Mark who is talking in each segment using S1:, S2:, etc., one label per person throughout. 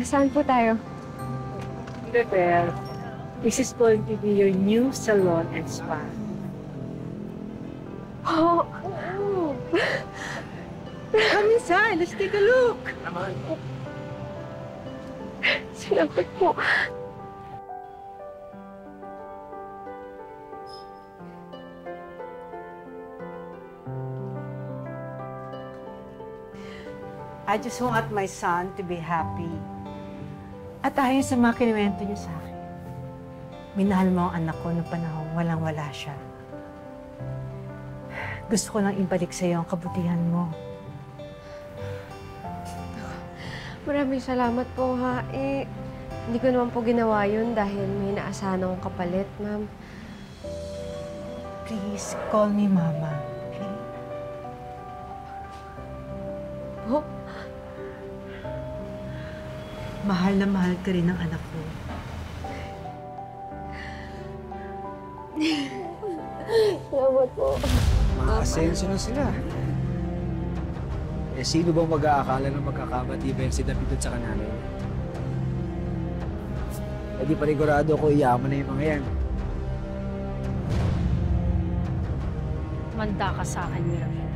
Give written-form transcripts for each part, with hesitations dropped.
S1: Saan po tayo?
S2: Bebel, this is going to be your new salon and spa.
S1: Oh!
S2: Come inside, let's take a look.
S1: Salamat po.
S2: I just want my son to be happy. At ayon sa mga kinuwento niyo sa akin, minahal mo ang anak ko noong panahon walang-wala siya. Gusto ko lang ibalik sa iyo ang kabutihan mo.
S1: Maraming salamat po, ha. Hindi ko naman po ginawa yun dahil may naasahan akong kapalit, ma'am.
S2: Please, call me Mama. Okay?
S1: Oh?
S2: Mahal na mahal ka rin ng anak ko.
S1: Salamat po.
S3: Maasenso na sila. Eh, sino bang mag-aakala na magkakamati ba si David at saka nanay niya? Eh, di panigurado ko iyaman na yung mga yan.
S2: Manda ka sa akin, Mirabel.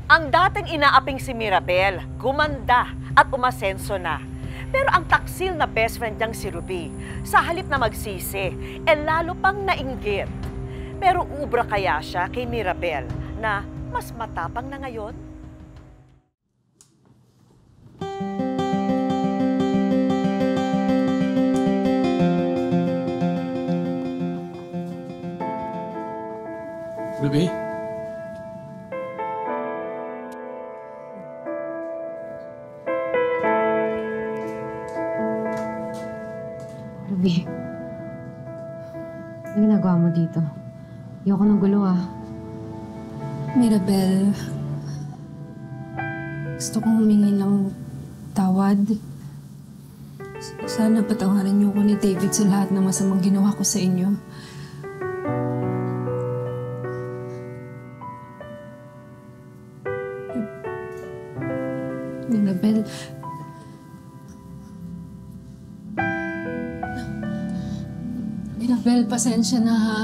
S4: Ang dating inaaping si Mirabel, gumanda at umasenso na. Pero ang taksil na best friend niyang si Ruby, sa halip na magsisi, lalo pang nainggit. Pero ubra kaya siya kay Mirabel na mas matapang na ngayon?
S5: Ruby?
S1: Ruby, ano ginagawa mo dito? Ayoko ng gulo, ah.
S6: Mirabel, gusto kong humingi ng tawad. Sana patawarin niyo ko ni David sa lahat ng masamang ginawa ko sa inyo. Mirabel, pasensya na, ha?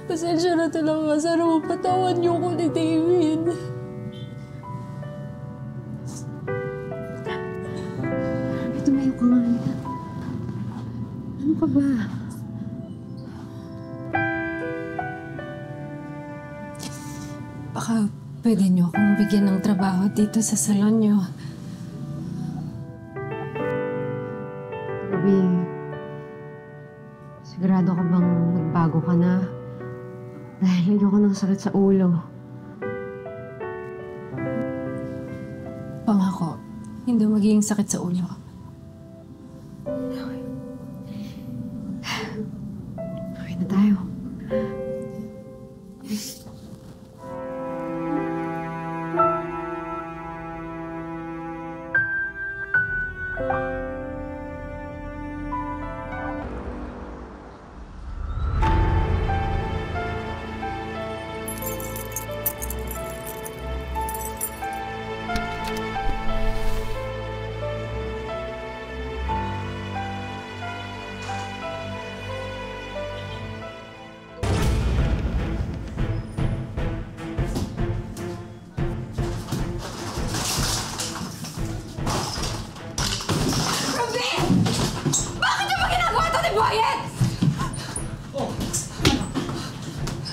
S6: Pasensya na talaga. Sana mapatawan niyo ko ni David.
S1: Tumayo ka nga, Anita. Ano ka ba?
S6: Baka pwede niyo akong bigyan ng trabaho dito sa salon niyo.
S1: Ruby, sigurado ka bang nagbago ka na? Dahil ayoko ng sakit sa ulo.
S6: Pangako, hindi magiging sakit sa ulo.
S1: Okay na tayo.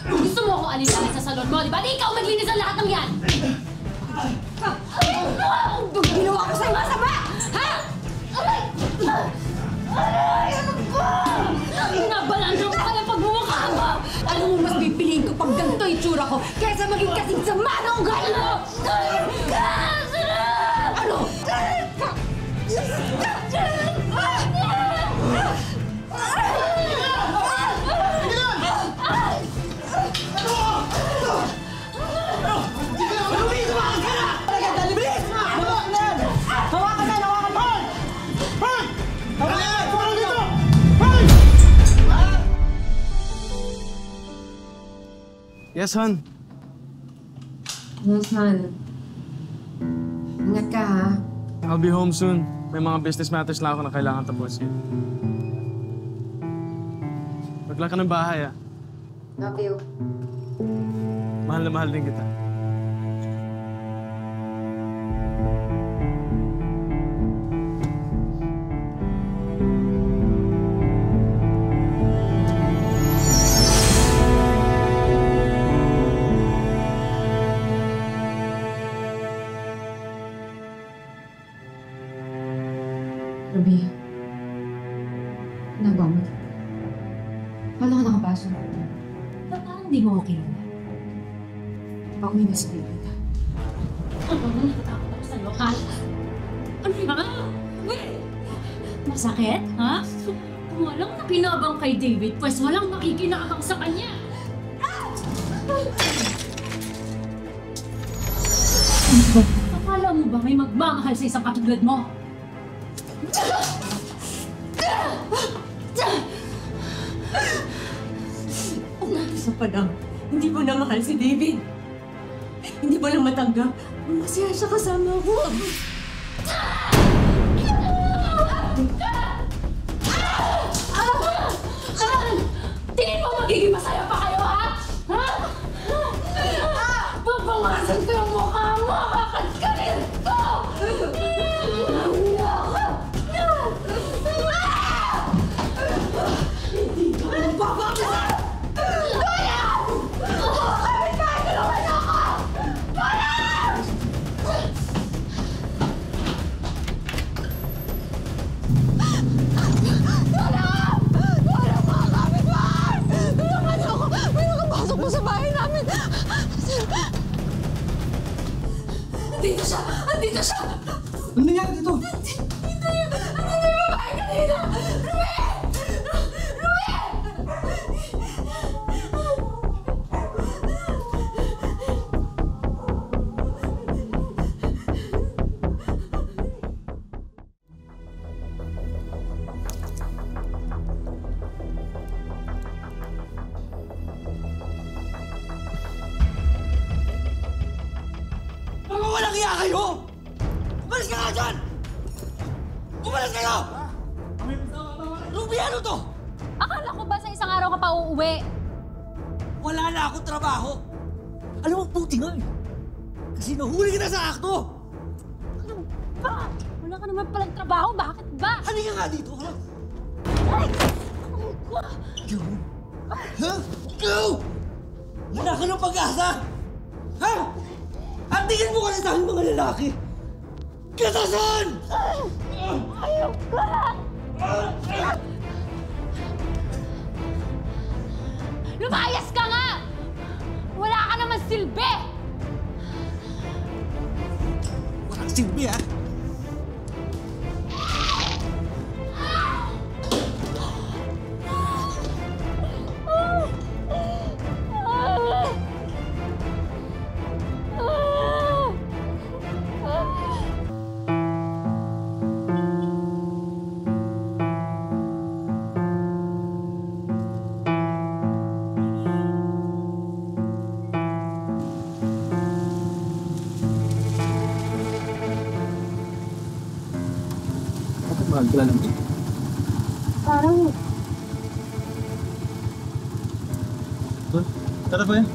S7: Gusto mo akong alisahan sa salon mo, di ba? Di ikaw maglinis ang lahat ng yan!
S6: Ginawa ko sa'yo masama! Ha?
S7: Aray! Aray! Ano ba? Nabalansa mo ka ng pagmumukha mo!
S6: Alam mo, mas pipiliin ko pag ganito yung tsura ko kaysa maging kasing sama na ugali mo! Ano?
S5: Yes, hon.
S1: Yes, man. Ingat ka, ha?
S5: I'll be home soon. May mga business matters lang ako na kailangan tapusin. Magla ka ng bahay, ah.
S1: Love you.
S5: Mahal na mahal din kita.
S6: Ruby, nagawa mo dito. Paano ka nakapasok? Parang hindi mo ako kilala. Pauwi na si David.
S7: Ano ba natatakot ako sa'yo, ha? Ano ba? Wait! Masakit, ha? Kung walang nakinabang kay David, pues walang nakikinabang sa kanya. Akala mo ba may magmamahal sa isang katulad mo?
S8: Isa pa lang, hindi mo na mahal si David. Hindi mo lang matanggap. Masaya siya kasama ko.
S7: Tingin mo magiging masaya pa kayo, ha? Ha? Babawasan ko yung mukha mo! Kakatkarin ko! Hindi ka magbabawasan! Kuya! Kami tayo! Tulungan ako! Kuya! Andito siya! Andito siya!
S3: Ano nangyari dito?
S7: Andito yung babae kanina! Ruben! Ruben!
S3: Mga walang iya kayo! Umalis ka nga dyan! Umalis kayo! Ruby, ano to?
S7: Akala ko ba sa isang araw ka pa uuwi?
S3: Wala na akong trabaho. Alam mo, puti nga eh. Kasi nahuli ka na sa akto.
S7: Ano ba? Wala ka naman palang trabaho, bakit ba?
S3: Halika nga dito, ha? Go! Ha? Go! Wala ka ng pag-asa! Ha? At tingin mo kasi sa aking mga lalaki! Katasan!
S7: Ayaw ka! Lumayas ka nga! Wala ka naman silbi!
S3: Walang silbi, ha?
S5: Mahal ka lang.
S7: Parang
S5: Tara ba yan?